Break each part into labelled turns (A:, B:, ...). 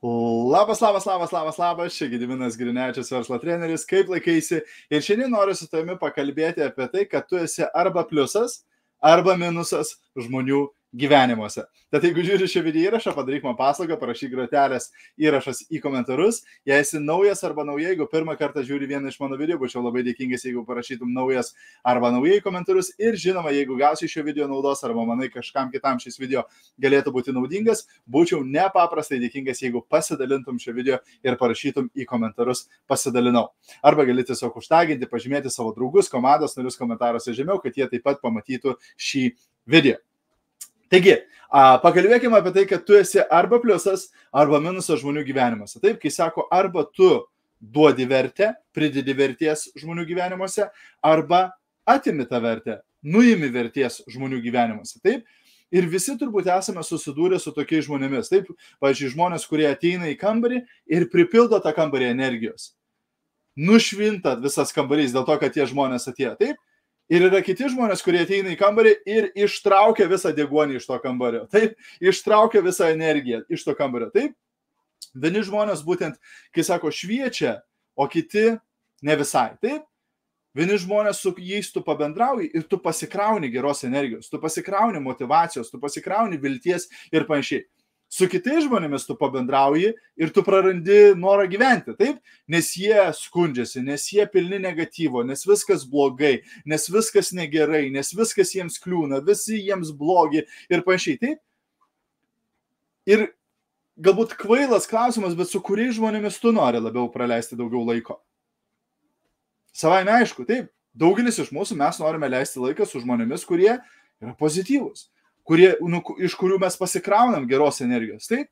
A: Labas, čia Gediminas Grinevičius, verslo treneris, kaip laikaisi. Ir šiandien noriu su tavimi pakalbėti apie tai, kad tu esi arba pliusas, arba minusas žmonių gyvenimuose. Tad jeigu žiūri šį video įrašą, padaryk man paslaugą, parašyk grotelės įrašas į komentarus. Jei esi naujas arba nauja, jeigu pirmą kartą žiūri vieną iš mano video, būčiau labai dėkingas, jeigu parašytum naujas arba naujai komentarus. Ir žinoma, jeigu gausi šio video naudos arba manai kažkam kitam šis video galėtų būti naudingas, būčiau nepaprastai dėkingas, jeigu pasidalintum šio video ir parašytum į komentarus pasidalinau. Arba gali tiesiog užtaginti, pažymėti savo draugus, komandos narius komentaruose žemiau, kad jie taip pat pamatytų šį video. Taigi, pakalbėkime apie tai, kad tu esi arba pliusas, arba minusas žmonių gyvenimuose. Taip, kai sako, arba tu duodi vertę, pridedi vertės žmonių gyvenimuose, arba atimi tą vertę, nuimi vertės žmonių gyvenimuose. Taip, ir visi turbūt esame susidūrę su tokiais žmonėmis. Taip, pavyzdžiui, žmonės, kurie ateina į kambarį ir pripildo tą kambarį energijos. Nušvinta visas kambarys dėl to, kad tie žmonės atėjo. Taip. Ir yra kiti žmonės, kurie ateina į kambarį ir ištraukia visą deguonį iš to kambario. Taip, ištraukia visą energiją iš to kambario. Taip, vieni žmonės būtent, kai sako, šviečia, o kiti ne visai. Taip, vieni žmonės su jais tu pabendrauji ir tu pasikrauni geros energijos, tu pasikrauni motivacijos, tu pasikrauni vilties ir panašiai. Su kitais žmonėmis tu pabendrauji ir tu prarandi norą gyventi, taip? Nes jie skundžiasi, nes jie pilni negatyvo, nes viskas blogai, nes viskas negerai, nes viskas jiems kliūna, visi jiems blogi ir panašiai, taip? Ir galbūt kvailas klausimas, bet su kuriais žmonėmis tu nori labiau praleisti daugiau laiko? Savaime aišku, taip, daugelis iš mūsų mes norime leisti laiką su žmonėmis, kurie yra pozityvūs, iš kurių mes pasikraunam geros energijos, taip?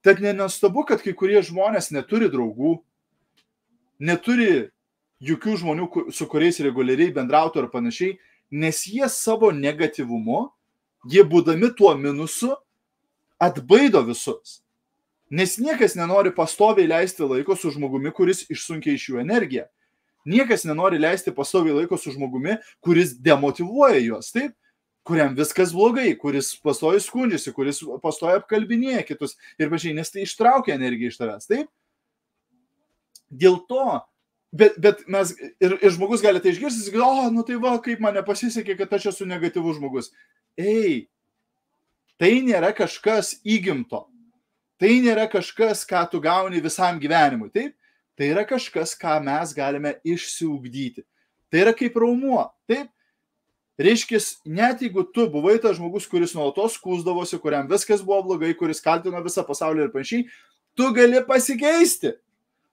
A: Tad nenuostabu, kad kai kurie žmonės neturi draugų, neturi jokių žmonių, su kuriais reguliariai bendrautų ar panašiai, nes jie savo negatyvumu, jie būdami tuo minusu, atbaido visus. Nes niekas nenori pastoviai leisti laiko su žmogumi, kuris išsunkia iš jų energiją. Niekas nenori leisti pastoviai laiko su žmogumi, kuris demotyvuoja juos, taip? Kuriam viskas blogai, kuris pastoviai skundžiasi, kuris pastoviai apkalbinėja kitus ir panašiai, nes tai ištraukia energiją iš tavęs, taip? Dėl to, bet mes, ir žmogus gali tai išgirsti, nu tai va, kaip man nepasisekė, kad aš esu negatyvus žmogus. Tai nėra kažkas įgimto, tai nėra kažkas, ką tu gauni visam gyvenimui, taip? Tai yra kažkas, ką mes galime išsiugdyti. Tai yra kaip raumuo, taip? Reiškia, net jeigu tu buvai tas žmogus, kuris nuolatos skųsdavosi, kuriam viskas buvo blogai, kuris kaltino visą pasaulį ir panašiai, tu gali pasikeisti.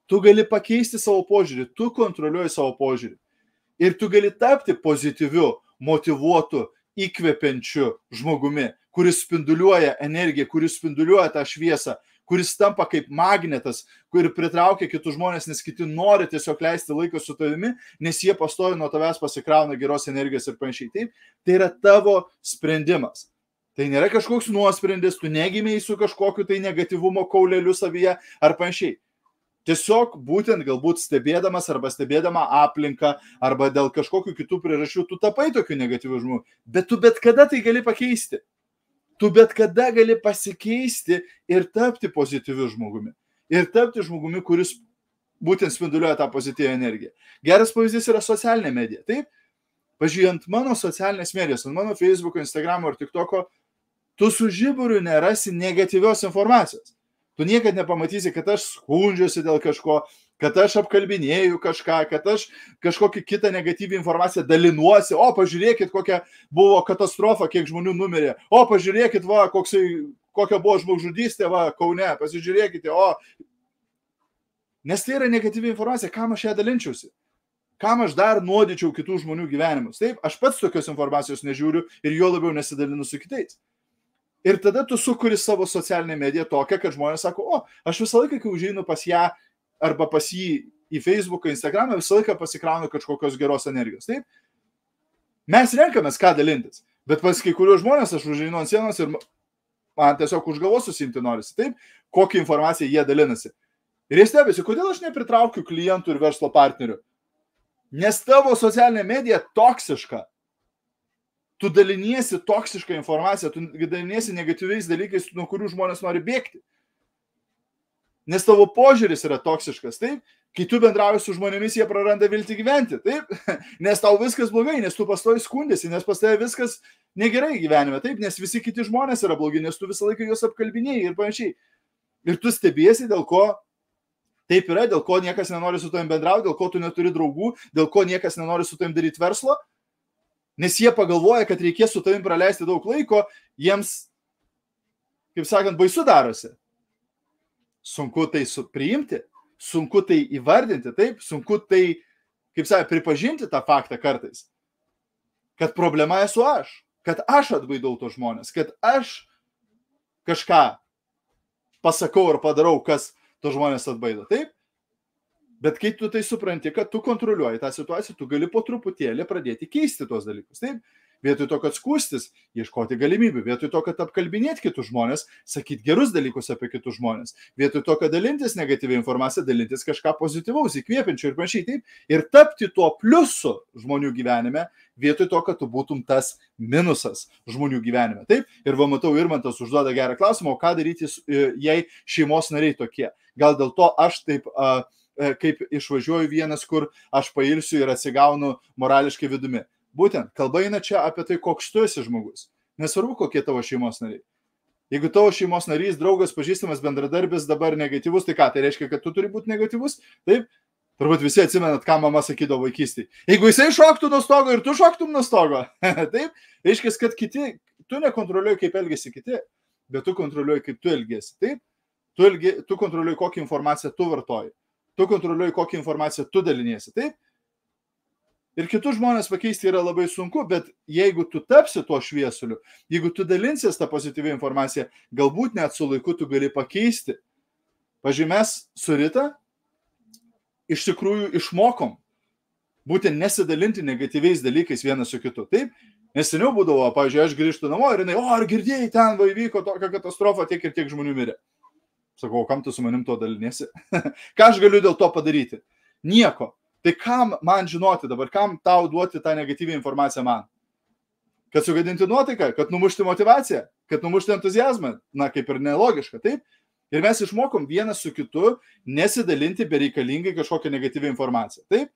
A: Tu gali pakeisti savo požiūrį, tu kontroliuoji savo požiūrį. Ir tu gali tapti pozityviu, motyvuotu, įkvepiančiu žmogumi, kuris spinduliuoja energiją, kuris spinduliuoja tą šviesą, kuris tampa kaip magnetas, kuri pritraukia kitus žmonės, nes kiti nori tiesiog leisti laiką su tavimi, nes jie pastovi nuo tavęs pasikrauna geros energijos ir panašiai. Taip, tai yra tavo sprendimas. Tai nėra kažkoks nuosprendis, tu negimėjai su kažkokiu tai negatyvumo kauleliu savyje ar panašiai. Tiesiog būtent galbūt stebėdamas arba stebėdama aplinką arba dėl kažkokių kitų priežasčių tu tapai tokiu negatyviu žmogumi, bet tu bet kada tai gali pakeisti. Tu bet kada gali pasikeisti ir tapti pozityviu žmogumi. Ir tapti žmogumi, kuris būtent spinduliuoja tą pozityvę energiją. Geras pavyzdys yra socialinė medija. Taip? Pažiūrėjant mano socialinės medijos, ant mano Facebook'o, Instagram'o ir TikTok'o, tu su žiburiu nerasi negatyvios informacijos. Tu niekad nepamatysi, kad aš skundžiuosi dėl kažko, kad aš apkalbinėju kažką, kad aš kažkokią kitą negatyvią informaciją dalinuosi. O, pažiūrėkit, kokia buvo katastrofa, kiek žmonių numirė. O, pažiūrėkit, va, kokia buvo žmogžudystė, va, Kaune, pasižiūrėkite, o. Nes tai yra negatyvi informacija, kam aš ją dalinčiausi? Kam aš dar nuodyčiau kitų žmonių gyvenimus? Taip, aš pats tokios informacijos nežiūriu ir jo labiau nesidalinu su kitais. Ir tada tu sukuri savo socialinę mediją tokią, kad žmonės sako, o, aš visą laiką, kai užeinu pas ją arba pas jį į Facebook'ą, Instagram'ą, visą laiką pasikraunu kažkokios geros energijos. Taip? Mes renkamės, ką dalintis. Bet pas kai kuriuos žmonės aš užeinu ant sienos ir man tiesiog už galvos susimti norisi. Taip? Kokią informaciją jie dalinasi. Ir jie stebėsi, kodėl aš nepritraukiu klientų ir verslo partnerių. Nes tavo socialinė medija toksiška. Tu daliniesi toksišką informaciją, tu daliniesi negatyviais dalykais, nuo kurių žmonės nori bėgti. Nes tavo požiūris yra toksiškas, taip? Kai tu bendrauji su žmonėmis, jie praranda viltį gyventi, taip? Nes tau viskas blogai, nes tu pastoji skundėsi, nes pas tave viskas negerai gyvenime, taip? Nes visi kiti žmonės yra blogi, nes tu visą laiką juos apkalbinėjai ir panašiai. Ir tu stebiesi, dėl ko taip yra, dėl ko niekas nenori su tavim bendrauti, dėl ko tu neturi draugų, dėl ko niekas nenori su tavim daryti verslo, nes jie pagalvoja, kad reikės su tavim praleisti daug laiko, jiems, kaip sakant, baisu darosi. Sunku tai priimti, sunku tai įvardinti, taip, sunku tai, kaip sakė, pripažinti tą faktą kartais, kad problema esu aš, kad aš atbaidau tos žmonės, kad aš kažką pasakau ar padarau, kas tos žmonės atbaido, taip? Bet kai tu tai supranti, kad tu kontroliuoji tą situaciją, tu gali po truputėlį pradėti keisti tuos dalykus, taip? Vietoj to, kad skūstis, ieškoti galimybių, vietoj to, kad apkalbinėti kitus žmonės, sakyti gerus dalykus apie kitus žmonės, vietoj to, kad dalintis negatyvią informaciją, dalintis kažką pozityvaus, įkvėpiančio ir panašiai, taip, ir tapti tuo pliusu žmonių gyvenime, vietoj to, kad tu būtum tas minusas žmonių gyvenime, taip, ir va matau, Irmantas užduoda gerą klausimą, o ką daryti, jei šeimos nariai tokie, gal dėl to aš taip, kaip išvažiuoju vienas, kur aš pailsiu ir atsigaunu morališkai vidumi. Būtent, kalba eina čia apie tai, koks tu esi žmogus. Nesvarbu, kokie tavo šeimos nariai. Jeigu tavo šeimos narys, draugas, pažįstamas, bendradarbis dabar negatyvus, tai ką? Tai reiškia, kad tu turi būti negatyvus? Taip? Turbūt visi atsimenat, ką mama sakydavo vaikystėje. Jeigu jisai šoktų nuo stogo ir tu šoktum nuo stogo, taip? Reiškia, kad kiti, tu nekontroliuoji, kaip elgesi kiti, bet tu kontroliuoji, kaip tu elgesi. Taip? Tu kontroliuoji, kokią informaciją tu vartoji. Tu kontroliuoji, kokią informaciją tu daliniesi. Taip? Ir kitus žmonės pakeisti yra labai sunku, bet jeigu tu tapsi tuo šviesuliu, jeigu tu dalinsies tą pozityvią informaciją, galbūt net su laiku tu gali pakeisti. Pavyzdžiui, mes su Rita iš tikrųjų išmokom būtent nesidalinti negatyviais dalykais vienas su kitu. Taip? Nes seniau būdavo, pavyzdžiui, aš grįžtu namo ir jinai, ar girdėjai, ten va įvyko tokia katastrofa, tiek ir tiek žmonių mirė. Sakau, kam tu su manim to daliniesi? Ką aš galiu dėl to padaryti? Nieko. Tai kam man žinoti dabar, kam tau duoti tą negatyvią informaciją man? Kad sugadinti nuotaiką, kad numušti motivaciją, kad numušti entuziazmą, na kaip ir nelogiška, taip? Ir mes išmokom vienas su kitu nesidalinti bereikalingai kažkokią negatyvią informaciją, taip?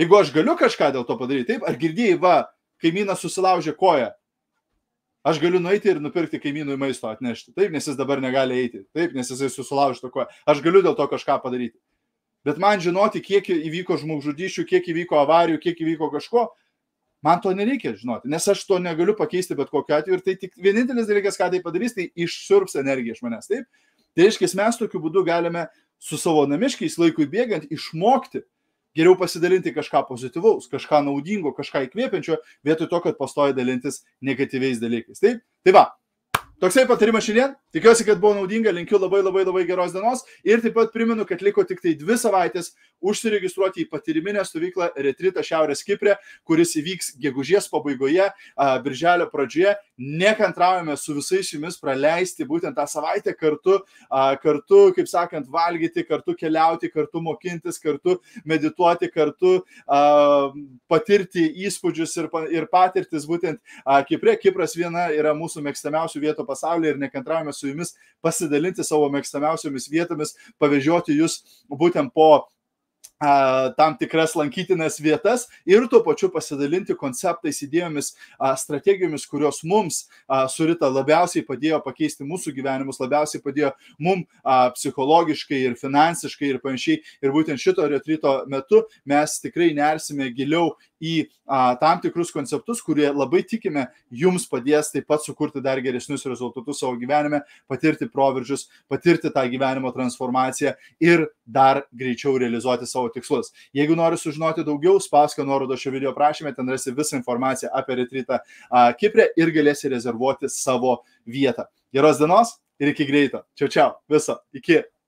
A: Jeigu aš galiu kažką dėl to padaryti, taip? Ar girdėjai, va, kaimynas susilaužė koją, aš galiu nueiti ir nupirkti kaimynui maisto atnešti, taip? Nes jis dabar negali eiti, taip? Nes jisai susilaužė koją. Aš galiu dėl to kažką padaryti. Bet man žinoti, kiek įvyko žmogžudysčių, kiek įvyko avarijų, kiek įvyko kažko, man to nereikia žinoti, nes aš to negaliu pakeisti bet kokiu atveju ir tai tik vienintelis dalykas, ką tai padarys, tai išsiurbs energiją iš manęs, taip? Tai reiškia, mes tokiu būdu galime su savo namiškiais laikui bėgant išmokti geriau pasidalinti kažką pozityvaus, kažką naudingo, kažką įkvėpiančio, vietoj to, kad pastoja dalintis negatyviais dalykais, taip? Tai va. Toksai patarimas šiandien, tikiuosi, kad buvo naudinga, linkiu labai geros dienos ir taip pat primenu, kad liko tik tai 2 savaitės užsiregistruoti į patyriminę stovyklą Retritą Šiaurės Kipre, kuris įvyks gegužės pabaigoje, birželio pradžioje. Nekantraujame su visais jumis praleisti būtent tą savaitę kartu, kaip sakant, valgyti, kartu keliauti, kartu mokintis, kartu medituoti, kartu patirti įspūdžius ir patirtis būtent Kipre. Kipras viena yra mūsų mėgstamiausių vietų pasaulyje ir nekantraujame su jumis pasidalinti savo mėgstamiausiomis vietomis, pavežioti jūs būtent po tam tikras lankytinas vietas ir tuo pačiu pasidalinti konceptais, idėjomis, strategijomis, kurios mums su Rita labiausiai padėjo pakeisti mūsų gyvenimus, labiausiai padėjo mums psichologiškai ir finansiškai ir panašiai. Ir būtent šito retrito metu mes tikrai nersime giliau į tam tikrus konceptus, kurie labai tikime jums padės taip pat sukurti dar geresnius rezultatus savo gyvenime, patirti proveržius, patirti tą gyvenimo transformaciją ir dar greičiau realizuoti savo tikslus. Jeigu nori sužinoti daugiau, spausk nuorodą šio video aprašyme, ten rasi visą informaciją apie retritą Kipre ir galėsi rezervuoti savo vietą. Geros dienos ir iki greito. Čiau, viso, iki.